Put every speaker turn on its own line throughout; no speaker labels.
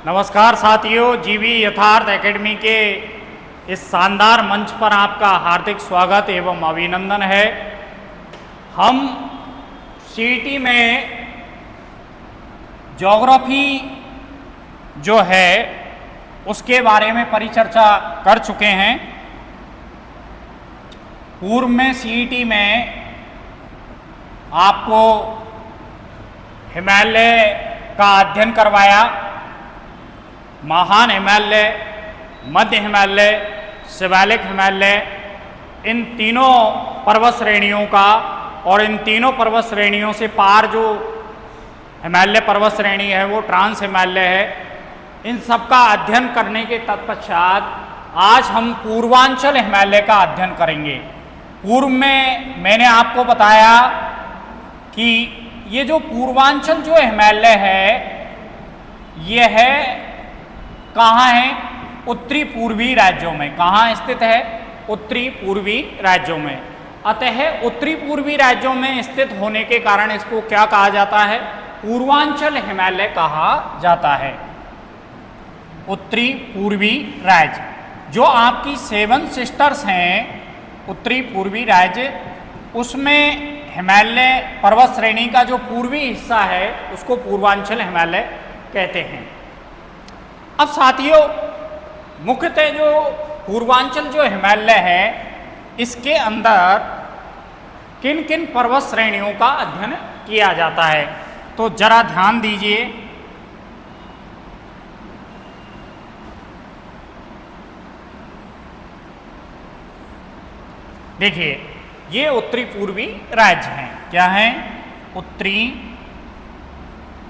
नमस्कार साथियों, जीवी यथार्थ एकेडमी के इस शानदार मंच पर आपका हार्दिक स्वागत एवं अभिनंदन है। हम सीईटी में ज्योग्राफी जो है उसके बारे में परिचर्चा कर चुके हैं। पूर्व में सीईटी में आपको हिमालय का अध्ययन करवाया। महान हिमालय, मध्य हिमालय, शिवालिक हिमालय, इन तीनों पर्वत श्रेणियों का और इन तीनों पर्वत श्रेणियों से पार जो हिमालय पर्वत श्रेणी है वो ट्रांस हिमालय है। इन सब का अध्ययन करने के तत्पश्चात आज हम पूर्वांचल हिमालय का अध्ययन करेंगे। पूर्व में मैंने आपको बताया कि ये जो पूर्वांचल जो हिमालय है ये है कहाँ है? उत्तरी पूर्वी राज्यों में। कहाँ स्थित है? उत्तरी पूर्वी राज्यों में। अतः उत्तरी पूर्वी राज्यों में स्थित होने के कारण इसको क्या कहा जाता है? पूर्वांचल हिमालय कहा जाता है। उत्तरी पूर्वी राज्य जो आपकी 7 सिस्टर्स हैं उत्तरी पूर्वी राज्य, उसमें हिमालय पर्वत श्रेणी का जो पूर्वी हिस्सा है उसको पूर्वांचल हिमालय कहते हैं। अब साथियों, मुख्यतः जो पूर्वांचल जो हिमालय है इसके अंदर किन किन पर्वत श्रेणियों का अध्ययन किया जाता है, तो जरा ध्यान दीजिए। देखिए, ये उत्तरी पूर्वी राज्य हैं। क्या हैं? उत्तरी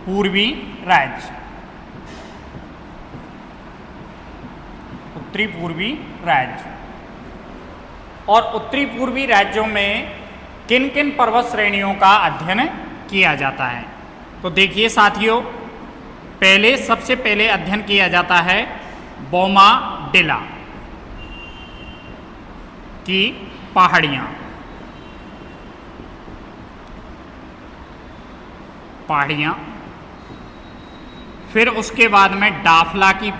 पूर्वी राज्य। उत्तरी पूर्वी राज्य। और उत्तरी पूर्वी राज्यों में किन किन पर्वत श्रेणियों का अध्ययन किया जाता है, तो देखिए साथियों, सबसे पहले अध्ययन किया जाता है बोमाडिला की पहाड़ियाँ। फिर उसके बाद में डाफला की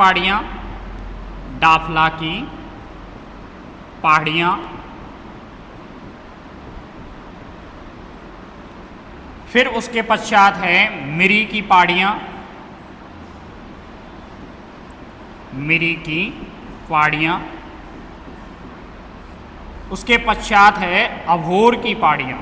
पहाड़ियाँ। फिर उसके पश्चात है मिरी की पहाड़ियाँ। उसके पश्चात है अभोर की पहाड़ियाँ।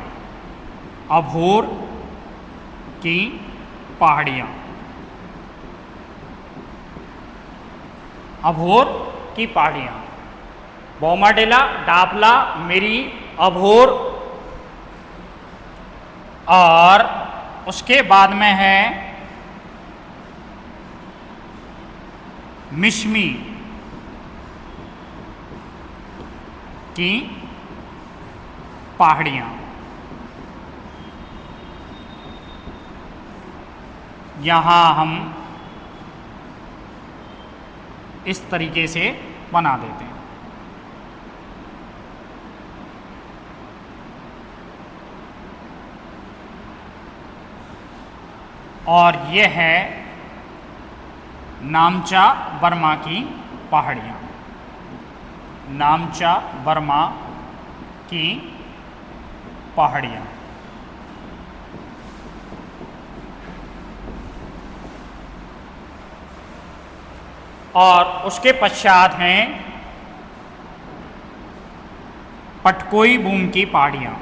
बोमाडिला, डाफला, मिरी, अभोर। और उसके बाद में है मिश्मी की पहाड़ियाँ। यहाँ हम इस तरीके से बना देते हैं। और ये है नामचा बर्मा की पहाड़ियाँ। नामचा बर्मा की पहाड़ियाँ। और उसके पश्चात हैं पटकोई बूम की पहाड़ियाँ।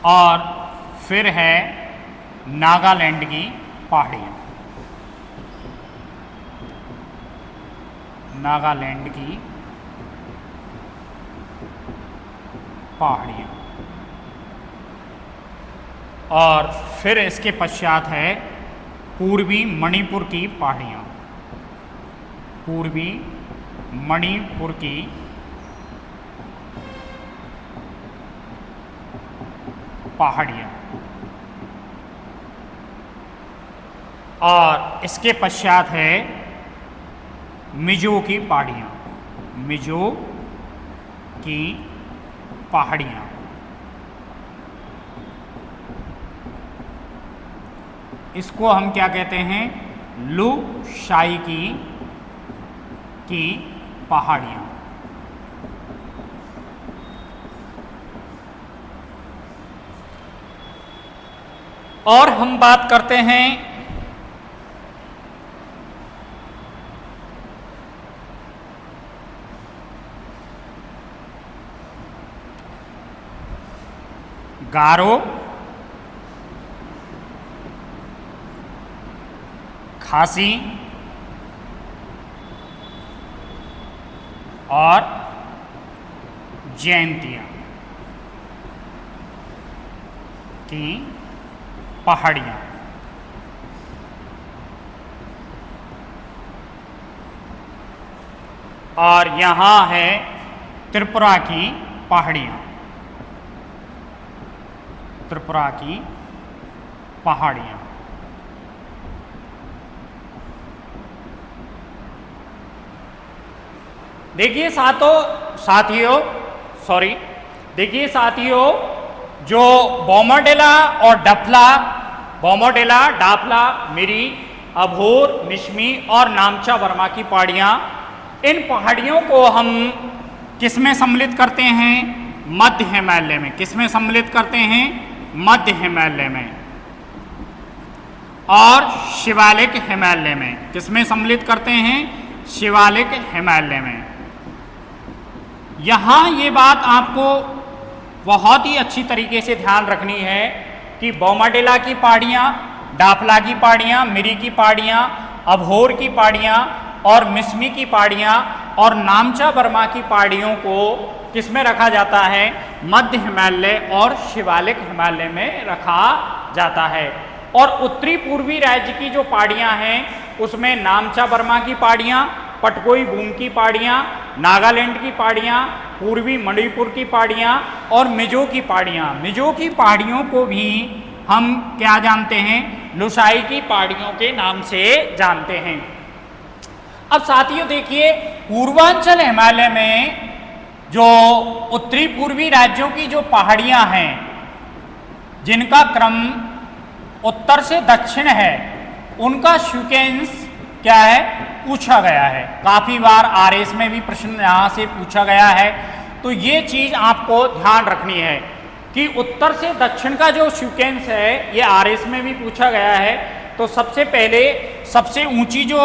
और फिर है नागालैंड की पहाड़ियाँ। और फिर इसके पश्चात है पूर्वी मणिपुर की पहाड़ियाँ। और इसके पश्चात है मिजो की पहाड़ियाँ। मिजो की पहाड़ियाँ। इसको हम क्या कहते हैं? लुशाई की पहाड़ियाँ। और हम बात करते हैं गारो, खासी और जयंतिया की पहाड़ियाँ। और यहाँ है त्रिपुरा की पहाड़ियाँ, त्रिपुरा की पहाड़ियाँ। देखिए साथियों, जो बोमोडेला और डाफला, मिरी, अभोर, मिश्मी और नामचा वर्मा की पहाड़ियाँ, इन पहाड़ियों को हम किसमें सम्मिलित करते हैं? मध्य हिमालय में। किसमें सम्मिलित करते हैं? मध्य हिमालय में। और शिवालिक हिमालय में। किसमें सम्मिलित करते हैं? शिवालिक हिमालय में। यहाँ ये बात आपको बहुत ही अच्छी तरीके से ध्यान रखनी है कि बोमोडेला की पहाड़ियाँ, डाफला की पहाड़ियाँ, मिरी की पहाड़ियाँ, अभोर की पहाड़ियाँ और मिश्मी की पहाड़ियाँ और नामचा वर्मा की पहाड़ियों को किसमें रखा जाता है? मध्य हिमालय और शिवालिक हिमालय में रखा जाता है। और उत्तरी पूर्वी राज्य की जो पहाड़ियाँ हैं उसमें नामचा वर्मा की पहाड़ियाँ, पटकोई बूम की पहाड़ियाँ, नागालैंड की पहाड़ियाँ, पूर्वी मणिपुर की पहाड़ियाँ और मिजो की पहाड़ियाँ। मिजो की पहाड़ियों को भी हम क्या जानते हैं? लुशाई की पहाड़ियों के नाम से जानते हैं। अब साथियों देखिए, पूर्वांचल हिमालय में जो उत्तरी पूर्वी राज्यों की जो पहाड़ियाँ हैं जिनका क्रम उत्तर से दक्षिण है, उनका सीक्वेंस क्या है? पूछा गया है। काफ़ी बार आरएस में भी प्रश्न यहाँ से पूछा गया है। तो ये चीज़ आपको ध्यान रखनी है कि उत्तर से दक्षिण का जो सीक्वेंस है ये आरएस में भी पूछा गया है। तो सबसे पहले सबसे ऊंची जो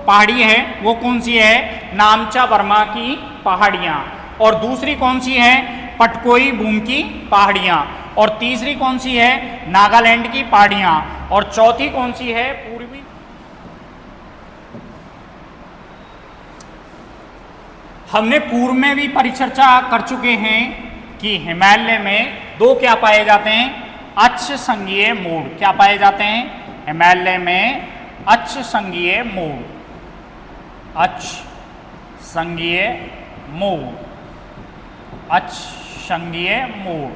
पहाड़ी है वो कौन सी है? नामचा वर्मा की पहाड़ियाँ। और दूसरी कौन सी है? पटकोई बूम की पहाड़ियाँ। और तीसरी कौन सी है? नागालैंड की पहाड़ियाँ। और चौथी कौन सी है? पूर्वी। हमने पूर्व में भी परिचर्चा कर चुके हैं कि हिमालय में दो क्या पाए जाते हैं? अक्ष संघीय मोड़। क्या पाए जाते हैं? हिमालय में अक्ष संघीय मोड़। अक्ष संघीय मोड़। अक्ष संघीय मोड़।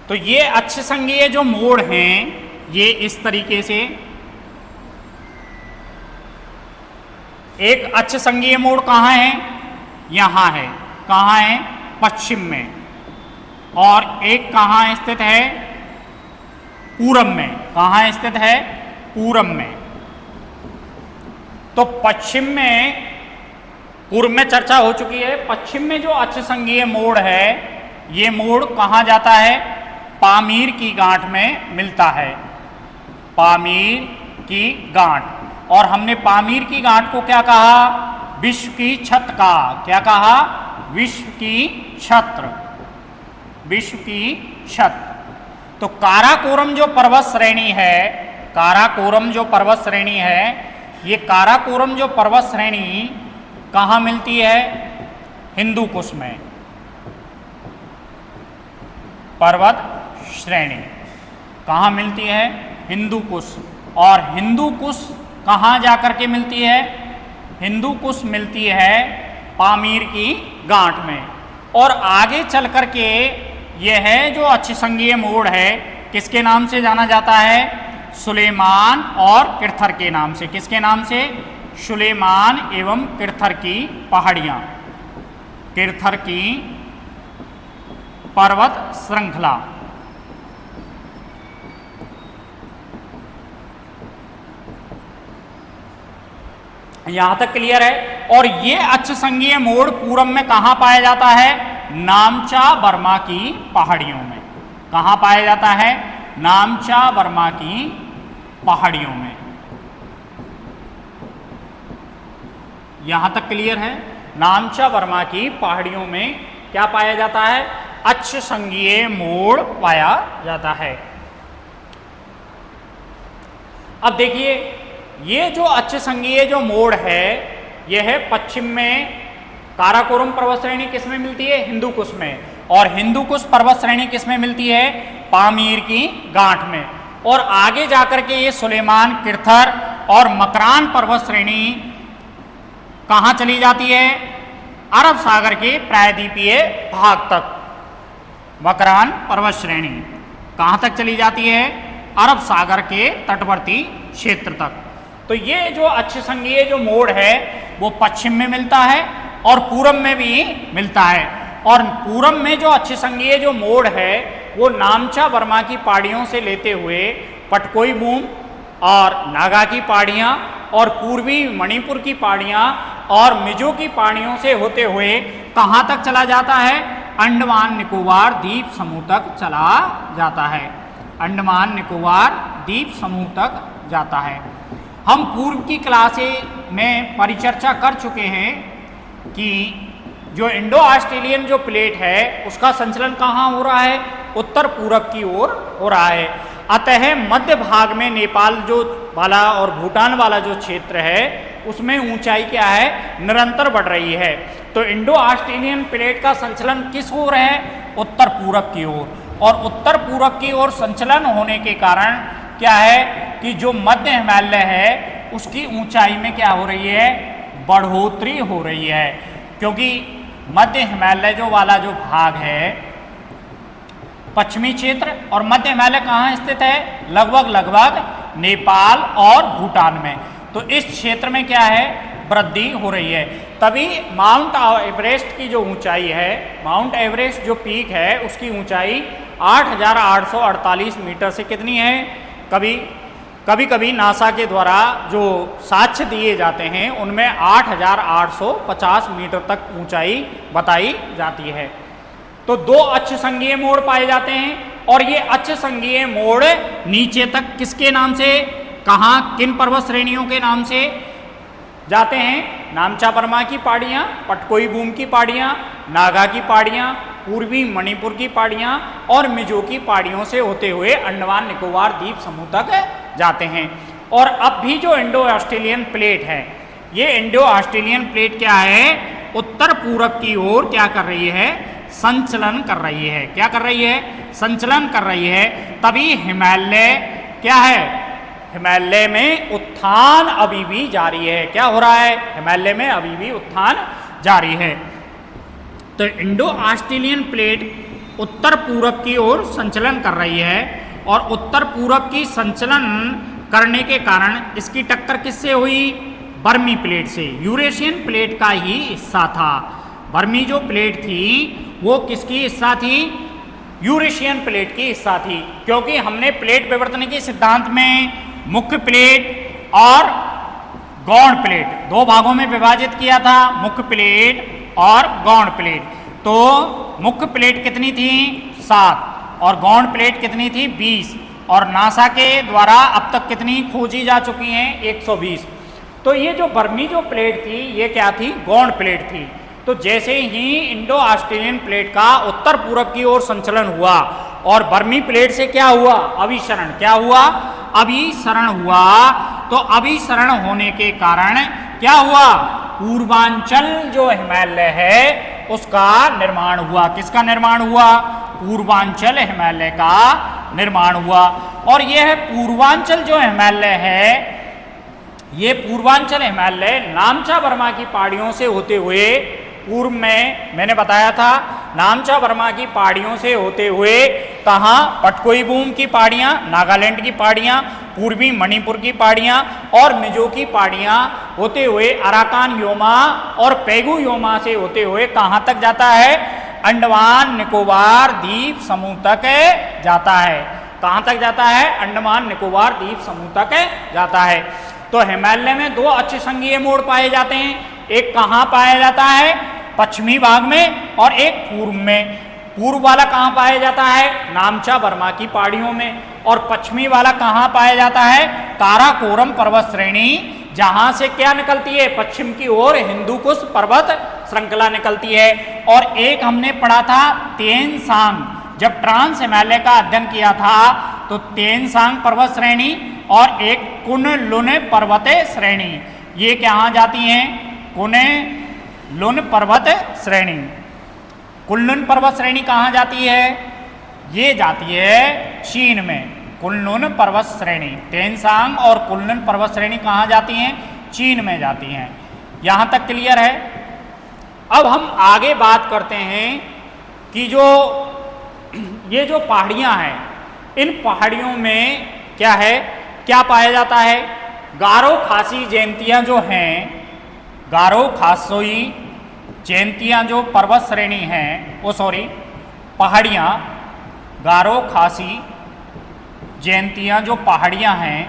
तो ये अक्ष संघीय जो मोड़ हैं ये इस तरीके से, एक अक्ष संघीय मोड़ कहाँ है? यहाँ है। कहाँ है? पश्चिम में। और एक कहाँ स्थित है? पूरब में। कहाँ स्थित है? पूरब में। तो पश्चिम में, पूर्व में चर्चा हो चुकी है। पश्चिम में जो अक्ष संघीय मोड़ है ये मोड़ कहाँ जाता है? पामीर की गांठ में मिलता है। पामीर की गांठ। और हमने पामीर की गांठ को क्या कहा? विश्व की छत का। क्या कहा? विश्व की छत्र। विश्व की छत। तो काराकोरम जो पर्वत श्रेणी है, काराकोरम जो पर्वत श्रेणी है, ये काराकोरम जो पर्वत श्रेणी कहाँ मिलती है? हिंदू कुश में। पर्वत श्रेणी कहाँ मिलती है? हिंदू कुश। और हिंदू कुश कहाँ जाकर के मिलती है? हिंदू कुश मिलती है पामीर की गांठ में। और आगे चल कर के यह है जो अक्ष संघीय मोड़ है किसके नाम से जाना जाता है? सुलेमान और किर्थर के नाम से। किसके नाम से? सुलेमान एवं किरथर की पहाड़ियां, किरथर की पर्वत श्रृंखला। यहां तक क्लियर है। और ये अक्ष संघीय मोड़ पूरब में कहां पाया जाता है? नामचा बर्मा की पहाड़ियों में। कहां पाया जाता है? नामचा बर्मा की पहाड़ियों में। यहां तक क्लियर है। नामचा बर्मा की पहाड़ियों में क्या पाया जाता है? अक्ष संघीय मोड़ पाया जाता है। अब देखिए, ये जो अक्ष संघीय जो मोड़ है, यह है पश्चिम में काराकोरम पर्वत श्रेणी किस में मिलती है? हिंदू कुश में। और हिंदू कुश पर्वत श्रेणी किस में मिलती है? पामीर की गांठ में। और आगे जाकर के ये सुलेमान, किरथर और मकरान पर्वत श्रेणी कहां चली जाती है? अरब सागर के प्रायद्वीपीय भाग तक। मकरान पर्वत श्रेणी कहां तक चली जाती है? अरब सागर के तटवर्ती क्षेत्र तक। तो ये जो अक्ष संघीय जो मोड़ है वो पश्चिम में मिलता है और पूरब में भी मिलता है। और पूरब में जो अक्ष संघीय जो मोड़ है वो नामचा बर्मा की पहाड़ियों से लेते हुए पटकोई बूम और नागा की पहाड़ियाँ और पूर्वी मणिपुर की पहाड़ियाँ और मिजो की पहाड़ियों से होते हुए कहाँ तक चला जाता है? अंडमान निकोबार द्वीप समूह तक चला जाता है। अंडमान निकोबार द्वीप समूह तक जाता है। हम पूर्व की क्लासें में परिचर्चा कर चुके हैं कि जो इंडो ऑस्ट्रेलियन जो प्लेट है उसका संचलन कहाँ हो रहा है? उत्तर पूरब की ओर हो रहा है। अतः मध्य भाग में नेपाल जो वाला और भूटान वाला जो क्षेत्र है उसमें ऊंचाई क्या है? निरंतर बढ़ रही है। तो इंडो ऑस्ट्रेलियन प्लेट का संचलन किस ओर है? उत्तर पूरब की ओर। और उत्तर पूरब की ओर संचलन होने के कारण क्या है कि जो मध्य हिमालय है उसकी ऊंचाई में क्या हो रही है? बढ़ोतरी हो रही है। क्योंकि मध्य हिमालय जो वाला जो भाग है पश्चिमी क्षेत्र, और मध्य हिमालय कहाँ स्थित है? लगभग नेपाल और भूटान में। तो इस क्षेत्र में क्या है? वृद्धि हो रही है। तभी माउंट एवरेस्ट की जो ऊंचाई है, माउंट एवरेस्ट जो पीक है उसकी ऊंचाई 8,848 मीटर से कितनी है? कभी नासा के द्वारा जो साक्ष्य दिए जाते हैं उनमें 8,850 मीटर तक ऊंचाई बताई जाती है। तो दो अक्ष संघीय मोड़ पाए जाते हैं और ये अक्ष संघीय मोड़ नीचे तक किसके नाम से, कहाँ, किन पर्वत श्रेणियों के नाम से जाते हैं? नामचा बर्मा की पहाड़ियाँ, पटकोई बूम की पहाड़ियाँ, नागा की पहाड़ियाँ, पूर्वी मणिपुर की पहाड़ियाँ और मिजो की पहाड़ियों से होते हुए अंडमान निकोबार द्वीप समूह तक जाते हैं। और अब भी जो इंडो ऑस्ट्रेलियन प्लेट है, ये इंडो ऑस्ट्रेलियन प्लेट क्या है? उत्तर पूरब की ओर क्या कर रही है? संचलन कर रही है। क्या कर रही है? संचलन कर रही है। तभी हिमालय क्या है? हिमालय में उत्थान अभी भी जारी है। क्या हो रहा है? हिमालय में अभी भी उत्थान जारी है। तो इंडो ऑस्ट्रेलियन प्लेट उत्तर पूरब की ओर संचलन कर रही है और उत्तर पूरब की संचलन करने के कारण इसकी टक्कर किससे हुई? बर्मी प्लेट से। यूरेशियन प्लेट का ही हिस्सा था। बर्मी जो प्लेट थी वो किसकी हिस्सा थी? यूरेशियन प्लेट की हिस्सा थी। क्योंकि हमने प्लेट विवर्तन के सिद्धांत में मुख्य प्लेट और गौण प्लेट दो भागों में विभाजित किया था, मुख्य प्लेट और गौण प्लेट। तो मुख्य प्लेट कितनी थी? 7 और गौण प्लेट कितनी थी? 20। और नासा के द्वारा अब तक कितनी खोजी जा चुकी हैं? 120। तो ये जो बर्मी जो प्लेट थी ये क्या थी? गौण प्लेट थी। तो जैसे ही इंडो ऑस्ट्रेलियन प्लेट का उत्तर पूरब की ओर संचलन हुआ और बर्मी प्लेट से क्या हुआ? अभिसरण। क्या हुआ? अभिसरण हुआ। तो अभिसरण होने के कारण क्या हुआ? पूर्वांचल जो हिमालय है उसका निर्माण हुआ। किसका निर्माण हुआ? पूर्वांचल हिमालय का निर्माण हुआ। और यह पूर्वांचल जो हिमालय है, ये पूर्वांचल हिमालय नामचा बर्मा की पहाड़ियों से होते हुए, पूर्व में मैंने बताया था नामचा बर्मा की पहाड़ियों से होते हुए कहाँ? पटकोई बूम की पहाड़ियाँ, नागालैंड की पहाड़ियाँ, पूर्वी मणिपुर की पहाड़ियाँ और मिजो की पहाड़ियाँ होते हुए अराकान योमा और पैगु योमा से होते हुए कहाँ तक जाता है? अंडमान निकोबार द्वीप समूह तक जाता है। कहाँ तक जाता है? अंडमान निकोबार द्वीप समूह तक जाता है। तो हिमालय में दो अक्ष संघीय मोड़ पाए जाते हैं। एक कहाँ पाया जाता है? पश्चिमी भाग में, और एक पूर्व में। पूर्व वाला कहाँ पाया जाता है? नामचा बर्मा की पहाड़ियों में। और पश्चिमी वाला कहाँ पाया जाता है? काराकोरम पर्वत श्रेणी, जहां से क्या निकलती है? पश्चिम की ओर हिंदू कुश पर्वत श्रृंखला निकलती है। और एक हमने पढ़ा था तेनसांग, जब ट्रांस हिमालय का अध्ययन किया था तो तेनसांग पर्वत श्रेणी और एक कुन-लुन पर्वत श्रेणी, ये कहाँ जाती हैं? कुन-लुन पर्वत श्रेणी। कुन-लुन पर्वत श्रेणी कहाँ जाती है? ये जाती है चीन में। कुन-लुन पर्वत श्रेणी, तेनसांग और कुन-लुन पर्वत श्रेणी कहाँ जाती हैं? चीन में जाती हैं। यहाँ तक क्लियर है? अब हम आगे बात करते हैं कि ये जो पहाड़ियाँ हैं, इन पहाड़ियों में क्या है, क्या पाया जाता है? गारो खासी जयंतियाँ जो हैं, गारो खासोई जयंतियाँ जो पर्वत श्रेणी हैं, पहाड़ियाँ, गारो खासी जयंतियाँ जो पहाड़ियाँ हैं,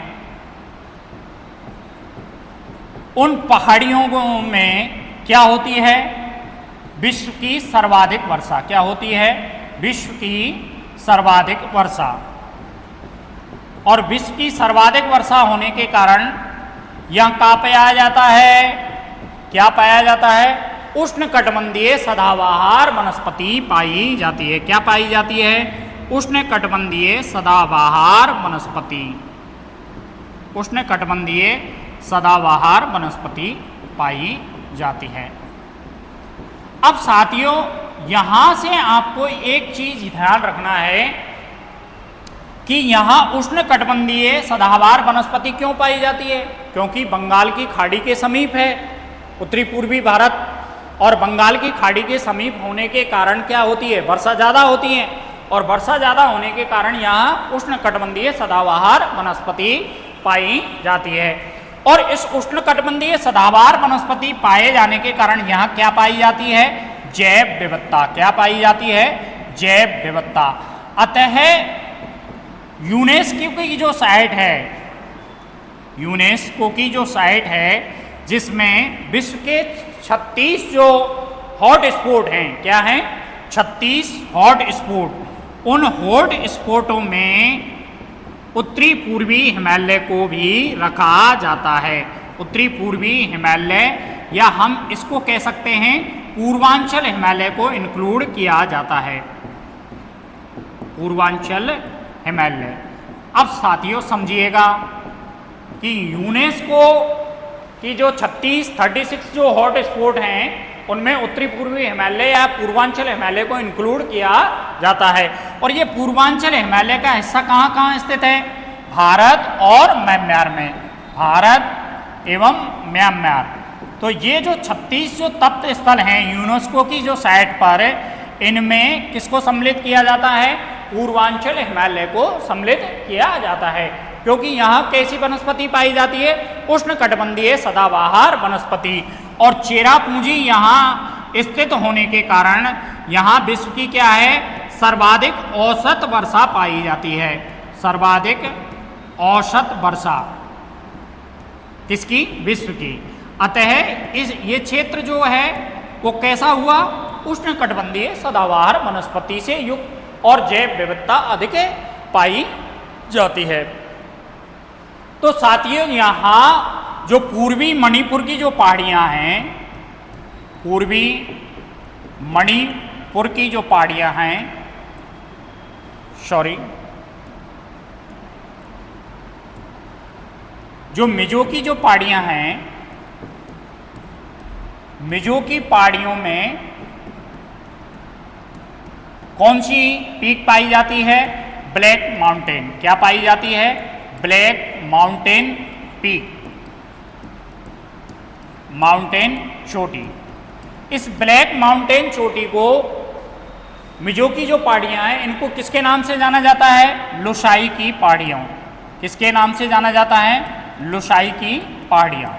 उन पहाड़ियों में क्या होती है? विश्व की सर्वाधिक वर्षा। क्या होती है? विश्व की सर्वाधिक वर्षा। और विश्व की सर्वाधिक वर्षा होने के कारण यहाँ क्या पाया जाता है? क्या पाया जाता है? उष्णकटिबंधीय सदाबहार वनस्पति पाई जाती है। क्या पाई जाती है? उष्णकटिबंधीय सदाबहार वनस्पति। उष्णकटिबंधीय सदाबहार वनस्पति पाई जाती है। अब साथियों, यहाँ से आपको एक चीज ध्यान रखना है कि यहाँ उष्णकटिबंधीय सदाबहार वनस्पति क्यों पाई जाती है? क्योंकि बंगाल की खाड़ी के समीप है। उत्तरी पूर्वी भारत और बंगाल की खाड़ी के समीप होने के कारण क्या होती है? वर्षा ज़्यादा होती है, और वर्षा ज़्यादा होने के कारण यहाँ उष्णकटिबंधीय सदाबहार वनस्पति पाई जाती है। और इस उष्णकटिबंधीय सदाबहार वनस्पति पाए जाने के कारण यहाँ क्या पाई जाती है? जैव विविधता। क्या पाई जाती है? जैव विविधता। अतः यूनेस्को की जो साइट है, यूनेस्को की जो साइट है, जिसमें विश्व के 36 जो हॉट स्पॉट हैं, क्या हैं? 36 हॉट स्पॉट। उन हॉट स्पॉटों में उत्तरी पूर्वी हिमालय को भी रखा जाता है। उत्तरी पूर्वी हिमालय, या हम इसको कह सकते हैं पूर्वांचल हिमालय को इंक्लूड किया जाता है। पूर्वांचल हिमालय। अब साथियों समझिएगा कि यूनेस्को की जो 36 जो हॉट स्पॉट हैं, उनमें उत्तरी पूर्वी हिमालय या पूर्वांचल हिमालय को इंक्लूड किया जाता है। और ये पूर्वांचल हिमालय का हिस्सा कहाँ कहाँ स्थित है? भारत और म्यांमार में। भारत एवं म्यांमार। तो ये जो 36 जो तप्त स्थल हैं यूनेस्को की जो साइट पर, इनमें किसको सम्मिलित किया जाता है? पूर्वांचल हिमालय को सम्मिलित किया जाता है। क्योंकि यहाँ कैसी वनस्पति पाई जाती है? उष्णकटिबंधीय सदाबहार वनस्पति। और चेरापूंजी यहाँ स्थित होने के कारण यहाँ विश्व की क्या है? सर्वाधिक औसत वर्षा पाई जाती है। सर्वाधिक औसत वर्षा किसकी? विश्व की। अतः ये क्षेत्र जो है वो कैसा हुआ? उष्णकटिबंधीय सदाबहार वनस्पति से युक्त और जैव विविधता अधिक पाई जाती है। तो साथियों, यहाँ जो पूर्वी मणिपुर की जो पहाड़ियाँ हैं, पूर्वी मणिपुर की जो पहाड़ियाँ हैं, जो मिजो की जो पहाड़ियाँ हैं, मिजो की पहाड़ियों में कौन सी पीक पाई जाती है? Black mountain. क्या पाई जाती है? ब्लैक माउंटेन पीक, माउंटेन चोटी। इस ब्लैक माउंटेन चोटी को, मिजो की जो पहाड़ियाँ हैं, इनको किसके नाम से जाना जाता है? लोसाई की पहाड़ियों। किसके नाम से जाना जाता है? लुसाई की पहाड़ियाँ।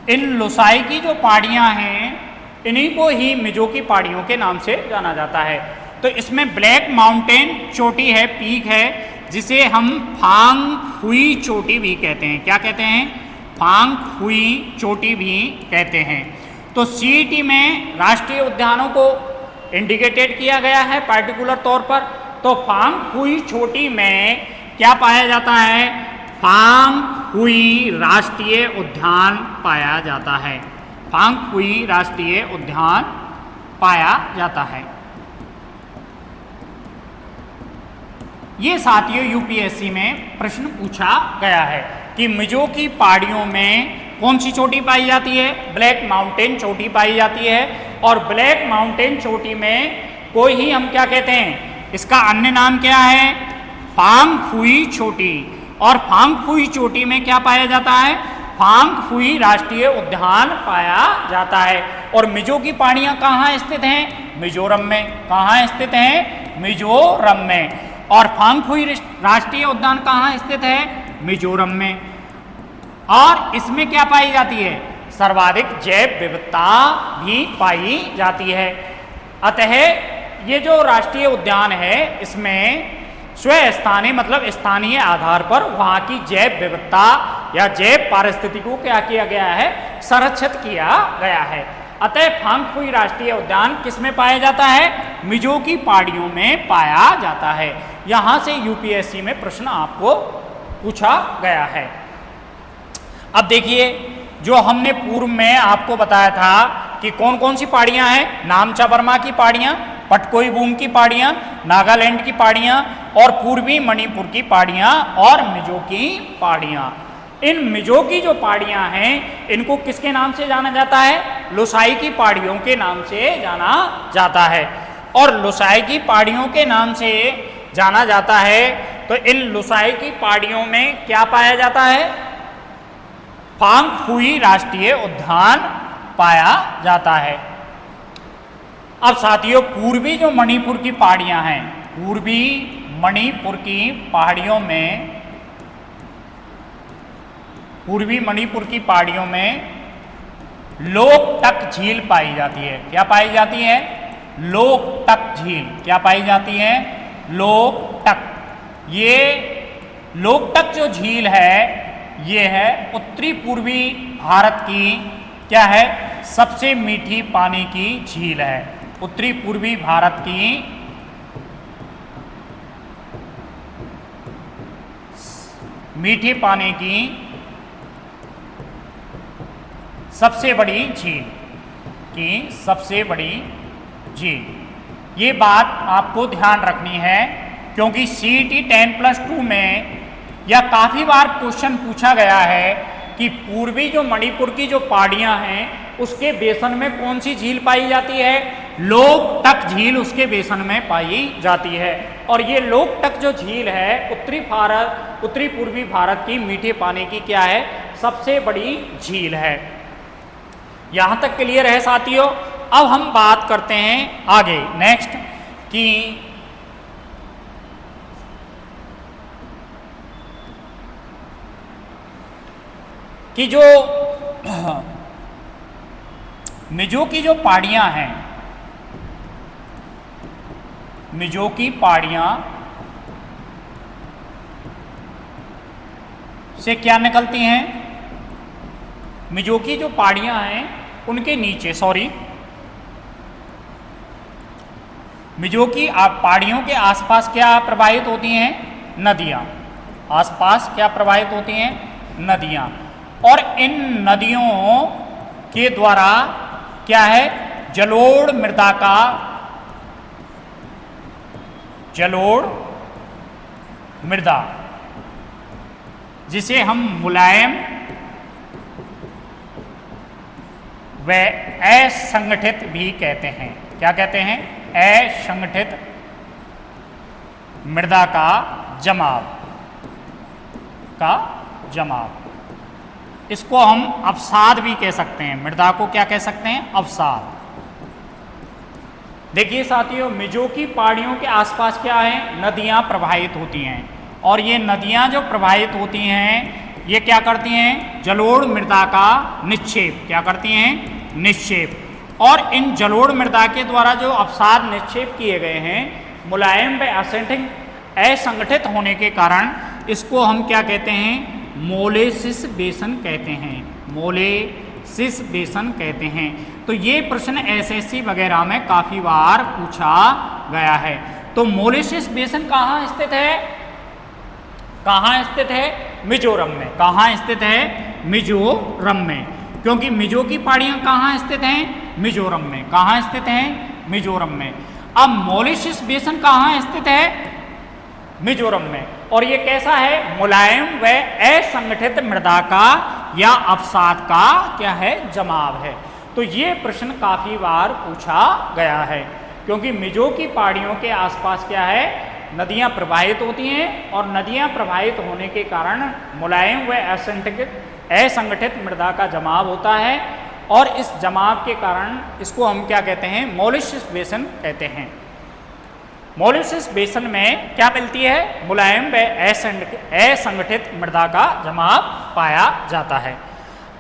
इन लुसाई की जो पहाड़ियाँ हैं इन्हीं को ही मिजो की पहाड़ियों के नाम से जाना जाता है। तो इसमें ब्लैक माउंटेन चोटी है, पीक है, जिसे हम फांग हुई चोटी भी कहते हैं। क्या कहते हैं? फांग हुई चोटी भी कहते हैं। तो सीईटी में राष्ट्रीय उद्यानों को इंडिकेटेड किया गया है पार्टिकुलर तौर पर। तो फांग हुई चोटी में क्या पाया जाता है? फांग हुई राष्ट्रीय उद्यान पाया जाता है। फांग हुई राष्ट्रीय उद्यान पाया जाता है। ये साथियों यूपीएससी में प्रश्न पूछा गया है कि मिजो की पहाड़ियों में कौन सी चोटी पाई जाती है? ब्लैक माउंटेन चोटी पाई जाती है। और ब्लैक माउंटेन चोटी में को ही हम क्या कहते हैं? इसका अन्य नाम क्या है? फांग हुई चोटी। और फांग हुई चोटी में क्या पाया जाता है? फांग हुई राष्ट्रीय उद्यान पाया जाता है। और मिजो की पहाड़ियाँ कहाँ स्थित हैं? मिजोरम में। कहाँ स्थित हैं? मिजोरम में। और फांग हुई राष्ट्रीय उद्यान कहाँ स्थित है? मिजोरम में। और इसमें क्या पाई जाती है? सर्वाधिक जैव विविधता भी पाई जाती है। अतः ये जो राष्ट्रीय उद्यान है इसमें स्वस्थानीय मतलब स्थानीय आधार पर वहाँ की जैव विविधता या जैव पारिस्थितिकी को क्या किया गया है? संरक्षित किया गया है। अतः फांग हुई राष्ट्रीय उद्यान किस में पाया जाता है? मिजो की पहाड़ियों में पाया जाता है। यहाँ से यूपीएससी में प्रश्न आपको पूछा गया है। अब देखिए, जो हमने पूर्व में आपको बताया था कि कौन कौन सी पहाड़ियाँ हैं? नामचा बर्मा की पहाड़ियाँ, पटकोई की पहाड़ियाँ, नागालैंड की पहाड़ियाँ और पूर्वी मणिपुर की पहाड़ियाँ और मिजो की पहाड़ियाँ। इन मिजो की जो पहाड़ियाँ हैं इनको किसके नाम से जाना जाता है? लुसाई की पहाड़ियों के नाम से जाना जाता है। और लुसाई की पहाड़ियों के नाम से जाना जाता है तो इन लुसाई की पहाड़ियों में क्या पाया जाता है? फांग हुई राष्ट्रीय उद्यान पाया जाता है। अब साथियों, पूर्वी जो मणिपुर की पहाड़ियाँ हैं, पूर्वी मणिपुर की पहाड़ियों में लोकटक झील पाई जाती है। क्या पाई जाती है? लोकटक झील। क्या पाई जाती है? लोकटक। ये लोकटक जो झील है ये है उत्तरी पूर्वी भारत की क्या है? सबसे मीठी पानी की झील है। उत्तरी पूर्वी भारत की मीठे पानी की सबसे बड़ी झील। ये बात आपको ध्यान रखनी है क्योंकि सीईटी 10+2 में यह काफ़ी बार क्वेश्चन पूछा गया है कि पूर्वी जो मणिपुर की जो पहाड़ियाँ हैं उसके बेसन में कौन सी झील पाई जाती है? लोकटक झील उसके बेसन में पाई जाती है। और ये लोकटक जो झील है उत्तरी पूर्वी भारत की मीठे पानी की क्या है? सबसे बड़ी झील है। यहाँ तक क्लियर है साथियों। अब हम बात करते हैं आगे नेक्स्ट कि जो मिजो की जो पहाड़ियाँ हैं, मिजो की पहाड़ियाँ से क्या निकलती हैं? मिजो की जो पहाड़ियाँ हैं उनके नीचे मिजो की पहाड़ियों के आसपास क्या प्रवाहित होती हैं? नदियाँ। आसपास क्या प्रवाहित होती हैं? नदियाँ। और इन नदियों के द्वारा क्या है? जलोढ़ मृदा जिसे हम मुलायम व असंगठित भी कहते हैं। क्या कहते हैं? असंगठित मृदा का जमाव। इसको हम अवसाद भी कह सकते हैं। मृदा को क्या कह सकते हैं? अवसाद। देखिए साथियों, मिजो की पहाड़ियों के आसपास क्या है, नदियां प्रवाहित होती हैं, और ये नदियां जो प्रवाहित होती हैं ये क्या करती हैं, जलोढ़ मृदा का निक्षेप, क्या करती हैं, निक्षेप। और इन जलोढ़ मृदा के द्वारा जो अवसाद निक्षेप किए गए हैं, मुलायम व असंगठित होने के कारण इसको हम क्या कहते हैं, मोलेसिस बेसन कहते हैं, मोलेसिस बेसन कहते हैं। तो ये प्रश्न एसएससी वगैरह में काफी बार पूछा गया है। तो मोलेसिस बेसन कहाँ स्थित है, कहाँ स्थित है, मिजोरम में। कहाँ स्थित है, मिजोरम में, क्योंकि मिजो की पहाड़ियाँ कहाँ स्थित हैं, मिजोरम में। कहाँ स्थित हैं, मिजोरम में। अब मोलेसिस बेसन कहाँ स्थित है, मिजोरम में। और ये कैसा है, मुलायम व असंगठित मृदा का या अवसाद का क्या है, जमाव है। तो ये प्रश्न काफी बार पूछा गया है, क्योंकि मिजो की पहाड़ियों के आसपास क्या है, नदियां प्रवाहित होती हैं, और नदियां प्रवाहित होने के कारण मुलायम व असंगठित मृदा का जमाव होता है, और इस जमाव के कारण इसको हम क्या कहते हैं, मोलेसिस बेसन कहते हैं। मोलेसिस बेसन में क्या मिलती है, मुलायम व असंगठित मृदा का जमाव पाया जाता है।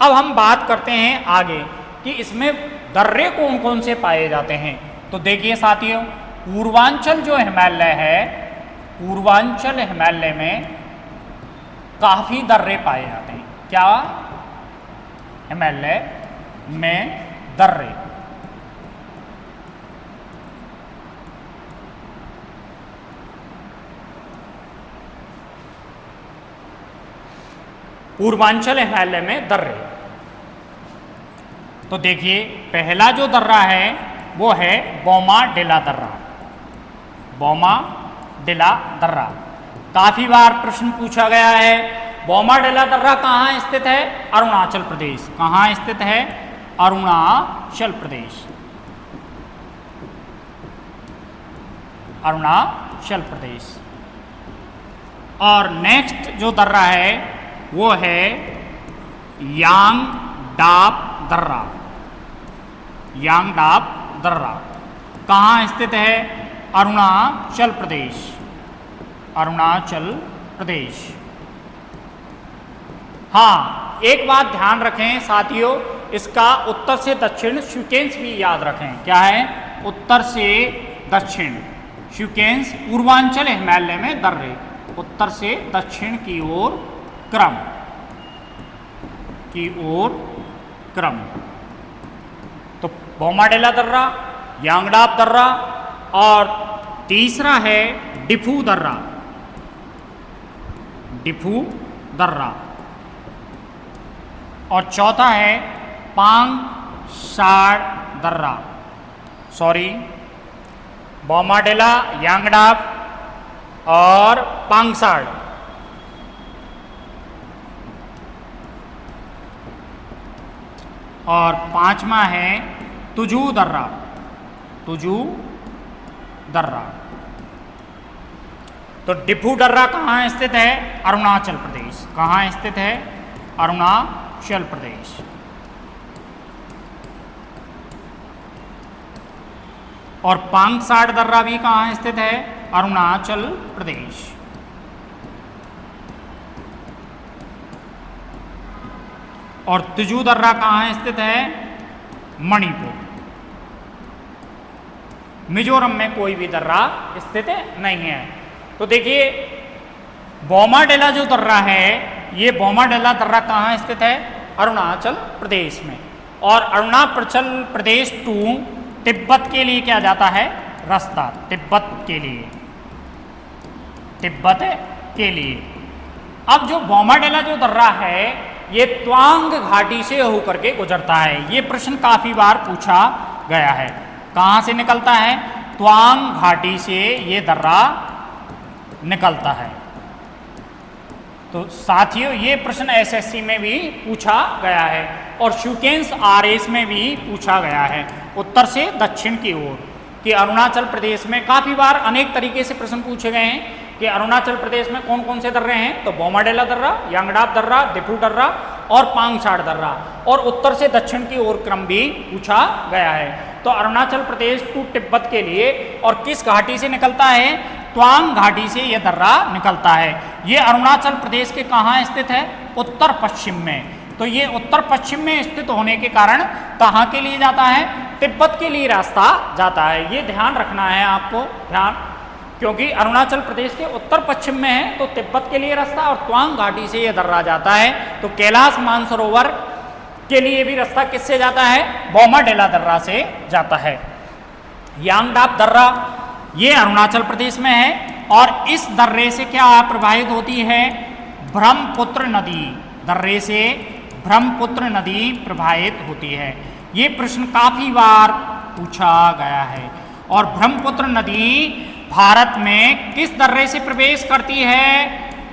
अब हम बात करते हैं आगे कि इसमें दर्रे कौन कौन से पाए जाते हैं। तो देखिए साथियों, पूर्वांचल जो हिमालय है, पूर्वांचल हिमालय में काफी दर्रे पाए जाते हैं। क्या, हिमालय में दर्रे। पूर्वांचल हिमालय में दर्रे। तो देखिए, पहला जो दर्रा है वो है बोमाडिला दर्रा, बोमाडिला दर्रा। काफी बार प्रश्न पूछा गया है। बोमाडिला दर्रा कहाँ स्थित है, अरुणाचल प्रदेश। कहाँ स्थित है, अरुणाचल प्रदेश, अरुणाचल प्रदेश। और नेक्स्ट जो दर्रा है वो है यांगडाप दर्रा, यांगडाप दर्रा। कहाँ स्थित है, अरुणाचल प्रदेश, अरुणाचल प्रदेश। हाँ, एक बात ध्यान रखें साथियों, इसका उत्तर से दक्षिण सीक्वेंस भी याद रखें। क्या है, उत्तर से दक्षिण सीक्वेंस। पूर्वांचल हिमालय में दर्रे, उत्तर से दक्षिण की ओर क्रम, की ओर क्रम। तो बोमाडिला दर्रा, यांगडाप दर्रा, और तीसरा है डिफू दर्रा, डिफू दर्रा। और चौथा है पांगसाड़ दर्रा। सॉरी, बोमाडिला, यांगडाप और पांगसाड़। और पांचवा है तुजू दर्रा, तुजू दर्रा। तो डिफू दर्रा कहाँ स्थित है, अरुणाचल प्रदेश। कहाँ स्थित है, अरुणाचल प्रदेश। और पांगसाड़ दर्रा भी कहाँ स्थित है, अरुणाचल प्रदेश। और तुजू दर्रा कहाँ स्थित है, मणिपुर। मिजोरम में कोई भी दर्रा स्थित नहीं है। तो देखिए, बोमाडिला जो दर्रा है, ये बोमाडिला दर्रा कहाँ स्थित है, अरुणाचल प्रदेश में। और अरुणाचल प्रदेश टू तिब्बत के लिए क्या जाता है, रास्ता, तिब्बत के लिए, तिब्बत के लिए। अब जो बोमाडिला जो दर्रा है ये त्वांग घाटी से होकर के गुजरता है। ये प्रश्न काफी बार पूछा गया है। कहाँ से निकलता है, त्वांग घाटी से ये दर्रा निकलता है। तो साथियों, ये प्रश्न एसएससी में भी पूछा गया है, और सीक्वेंस आरएस में भी पूछा गया है, उत्तर से दक्षिण की ओर। कि अरुणाचल प्रदेश में काफी बार अनेक तरीके से प्रश्न पूछे गए हैं कि अरुणाचल प्रदेश में कौन कौन से दर्रे हैं। तो बोमाडिला दर्रा, यांगडाप दर्रा, डिफू दर्रा और पांगसाड़ दर्रा। और उत्तर से दक्षिण की ओर क्रम भी पूछा गया है। तो अरुणाचल प्रदेश टू तिब्बत के लिए, और किस घाटी से निकलता है, त्वांग घाटी से यह दर्रा निकलता है। ये अरुणाचल प्रदेश के कहाँ स्थित है, उत्तर पश्चिम में। तो ये उत्तर पश्चिम में स्थित होने के कारण कहाँ के लिए जाता है, तिब्बत के लिए रास्ता जाता है। ये ध्यान रखना है आपको, ध्यान, क्योंकि अरुणाचल प्रदेश के उत्तर पश्चिम में है तो तिब्बत के लिए रास्ता, और त्वांग घाटी से यह दर्रा जाता है। तो कैलाश मानसरोवर के लिए भी रास्ता किससे जाता है, बोमाडेला दर्रा से जाता है। यांगडाप दर्रा ये अरुणाचल प्रदेश में है, और इस दर्रे से क्या प्रवाहित होती है, ब्रह्मपुत्र नदी, दर्रे से ब्रह्मपुत्र नदी प्रवाहित होती है। ये प्रश्न काफी बार पूछा गया है। और ब्रह्मपुत्र नदी भारत में किस दर्रे से प्रवेश करती है,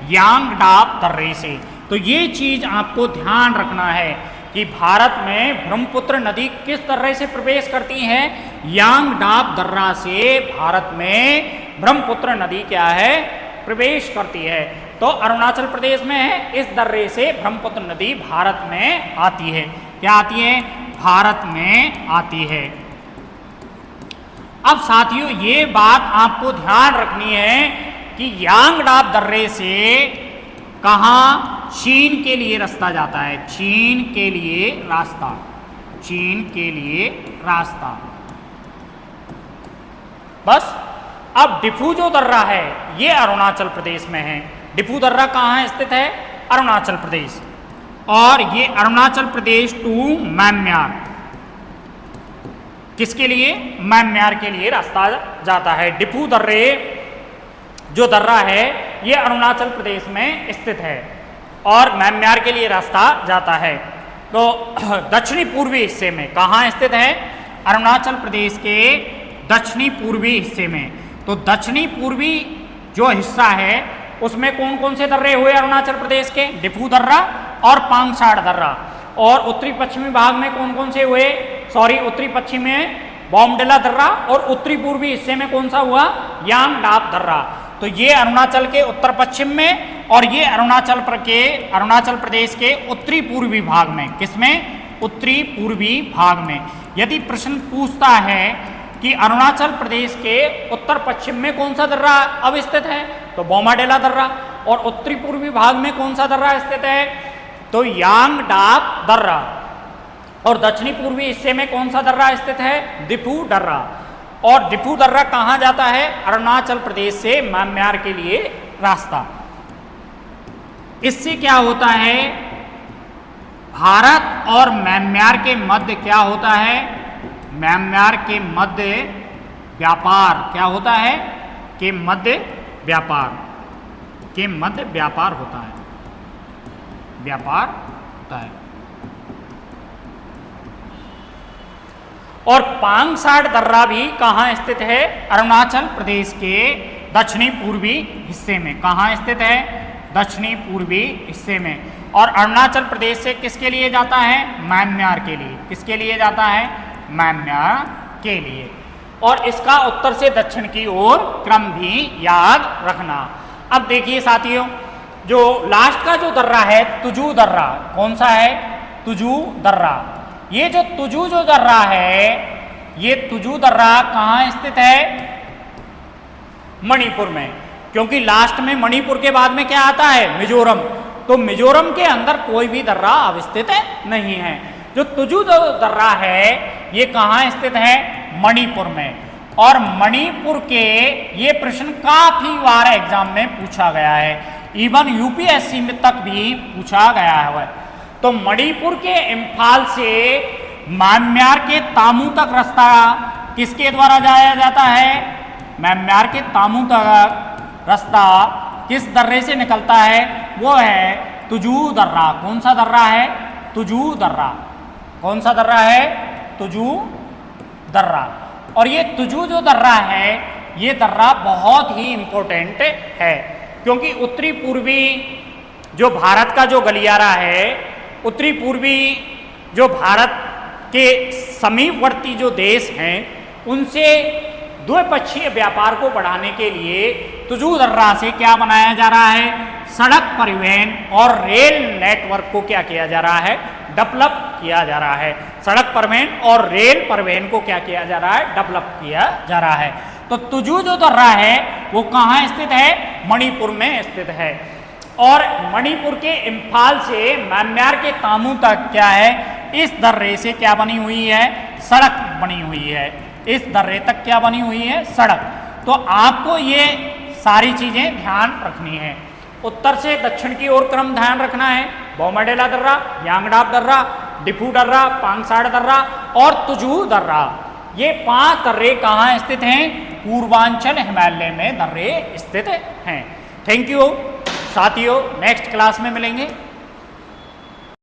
यांगडाप दर्रे से। तो ये चीज आपको ध्यान रखना है कि भारत में ब्रह्मपुत्र नदी किस दर्रे से प्रवेश करती है, यांगडाप दर्रा से भारत में ब्रह्मपुत्र नदी क्या है, प्रवेश करती है। तो अरुणाचल प्रदेश में है, इस दर्रे से ब्रह्मपुत्र नदी भारत में आती है। क्या आती है, भारत में आती है। अब साथियों ये बात आपको ध्यान रखनी है कि यांगडाप दर्रे से कहाँ चीन के लिए रास्ता जाता है, चीन के लिए रास्ता, चीन के लिए रास्ता। बस। अब डिफू जो दर्रा है ये अरुणाचल प्रदेश में है। डिफू दर्रा कहाँ स्थित है, अरुणाचल प्रदेश, और ये अरुणाचल प्रदेश टू म्यांमार, किसके लिए, म्यांमार के लिए रास्ता जाता है। डिफू दर्रे जो दर्रा है ये अरुणाचल प्रदेश में स्थित है और म्यांमार के लिए रास्ता जाता है। तो दक्षिणी पूर्वी हिस्से में कहाँ स्थित है, अरुणाचल प्रदेश के दक्षिणी पूर्वी हिस्से में। तो दक्षिणी पूर्वी जो हिस्सा है उसमें कौन कौन से दर्रे हुए अरुणाचल प्रदेश के, डिफू दर्रा और पांगसाड़ दर्रा। और उत्तरी पश्चिमी भाग में कौन कौन से हुए, उत्तरी पश्चिम में बोमडिला दर्रा, और उत्तरी पूर्वी हिस्से में कौन सा हुआ, यांगडाप दर्रा। तो ये अरुणाचल के उत्तर पश्चिम में, और ये अरुणाचल प्रदेश के उत्तरी पूर्वी भाग में, किसमें, उत्तरी पूर्वी भाग में। यदि प्रश्न पूछता है कि अरुणाचल प्रदेश के उत्तर पश्चिम में कौन सा दर्रा अवस्थित है, तो बोमाडेला दर्रा, और उत्तरी पूर्वी भाग में कौन सा दर्रा स्थित है, तो यांगडाप दर्रा, और दक्षिणी पूर्वी हिस्से में कौन सा दर्रा स्थित है, डिफू दर्रा। और डिफू दर्रा कहाँ जाता है, अरुणाचल प्रदेश से म्यांमार के लिए रास्ता। इससे क्या होता है, भारत और म्यांमार के मध्य क्या होता है, म्यांमार के मध्य व्यापार क्या होता है, के मध्य व्यापार होता है, व्यापार होता है। और पांगसाड़ दर्रा भी कहाँ स्थित है, अरुणाचल प्रदेश के दक्षिणी पूर्वी हिस्से में। कहाँ स्थित है, दक्षिणी पूर्वी हिस्से में। और अरुणाचल प्रदेश से किसके लिए जाता है, म्यांमार के लिए। किसके लिए जाता है, म्यांमार के लिए। और इसका उत्तर से दक्षिण की ओर क्रम भी याद रखना। अब देखिए साथियों, जो लास्ट का जो दर्रा है, तुजू दर्रा, कौन सा है, तुजू दर्रा। ये जो तुजू जो दर्रा है, ये तुजू दर्रा कहाँ स्थित है, मणिपुर में। क्योंकि लास्ट में मणिपुर के बाद में क्या आता है, मिजोरम। तो मिजोरम के अंदर कोई भी दर्रा अवस्थित नहीं है। जो तुजू जो दर्रा है ये कहाँ स्थित है, मणिपुर में। और मणिपुर के ये प्रश्न काफी बार एग्जाम में पूछा गया है, इवन यूपीएससी में तक भी पूछा गया है। तो मणिपुर के इम्फाल से म्यांमार के तामू तक रास्ता किसके द्वारा जाया जाता है, म्यांमार के तामू तक रास्ता किस दर्रे से निकलता है, वो है तुजू दर्रा। कौन सा दर्रा है, तुजू दर्रा। कौन सा दर्रा है, तुजू दर्रा। और ये तुजू जो दर्रा है ये दर्रा बहुत ही इम्पोर्टेंट है, क्योंकि उत्तरी पूर्वी जो भारत का जो गलियारा है, उत्तरी पूर्वी जो भारत के समीपवर्ती जो देश हैं उनसे द्विपक्षीय व्यापार को बढ़ाने के लिए तुजू दर्रा से क्या बनाया जा रहा है, सड़क परिवहन और रेल नेटवर्क को क्या किया जा रहा है, डेवलप किया जा रहा है। सड़क परिवहन और रेल परिवहन को क्या किया जा रहा है, डेवलप किया जा रहा है। तो तुजू जो दर्रा है वो कहाँ स्थित है, मणिपुर में स्थित है। और मणिपुर के इम्फाल से म्यांमार के तामू तक क्या है, इस दर्रे से क्या बनी हुई है, सड़क बनी हुई है। इस दर्रे तक क्या बनी हुई है, सड़क। तो आपको ये सारी चीजें ध्यान रखनी है। उत्तर से दक्षिण की ओर क्रम ध्यान रखना है। बोमाडेला दर्रा, यांगडाप दर्रा, डिफू दर्रा, पांगसाड़ दर्रा और तुजू दर्रा, ये 5 दर्रे कहाँ स्थित हैं, पूर्वांचल हिमालय में दर्रे स्थित हैं। थैंक यू साथियों, नेक्स्ट क्लास में मिलेंगे।